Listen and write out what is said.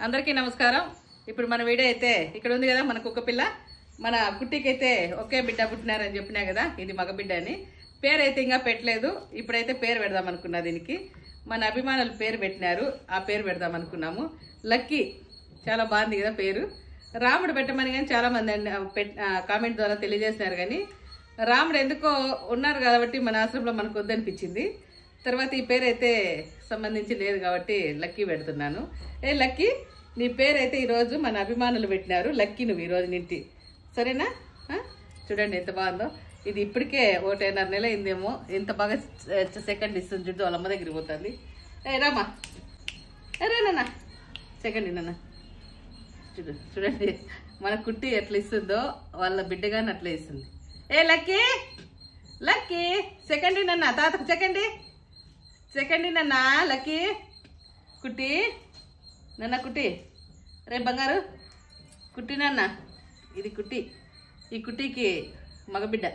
అందరికీ నమస్కారం. ఇప్పుడు మన వీడియో అయితే ఇక్కడ ఉంది కదా, మన కుక్క పిల్ల. మన కుట్టికి అయితే ఒకే బిడ్డ పుట్టినారని చెప్పినా కదా, ఇది మగ బిడ్డ అని. పేరు అయితే ఇంకా పెట్టలేదు. ఇప్పుడైతే పేరు పెడదాం అనుకున్నా. దీనికి మన అభిమానులు పేరు పెట్టినారు, ఆ పేరు పెడదాం అనుకున్నాము. లక్కీ, చాలా బాగుంది కదా పేరు. రాముడు పెట్టమని కానీ చాలా మంది కామెంట్ ద్వారా తెలియజేసినారు. కానీ రాముడు ఎందుకో ఉన్నారు కాబట్టి మన ఆశ్రమంలో మనకు వద్దనిపించింది. తర్వాత ఈ పేరు అయితే సంబంధించి లేదు కాబట్టి లక్కీ పెడుతున్నాను. లక్కీ, నీ పేరు అయితే ఈరోజు మన అభిమానులు పెట్టినారు. లక్కీ నువ్వు ఈరోజు నింటి, సరేనా? చూడండి ఎంత బాగుందో. ఇది ఇప్పటికే 1.5 నెల అయిందేమో. ఎంత బాగా సెకండ్ ఇస్తుంది చూడు, వాళ్ళ అమ్మ దగ్గరికి పోతుంది. రామా, రానా సెకండ్ నాన్న. చూడండి మన కుట్టి ఎట్లా ఇస్తుందో, వాళ్ళ బిడ్డగాని అట్లా ఇస్తుంది. లక్కీ, లక్కీ సెకండ్ నన్న, తాతకు సెకండ్ నన్న. లక్కీ కుట్టి నన్న, కుట్టి రే బంగారు కుట్టి నాన్న. ఇది కుట్టి, ఈ కుట్టికి మగబిడ్డ.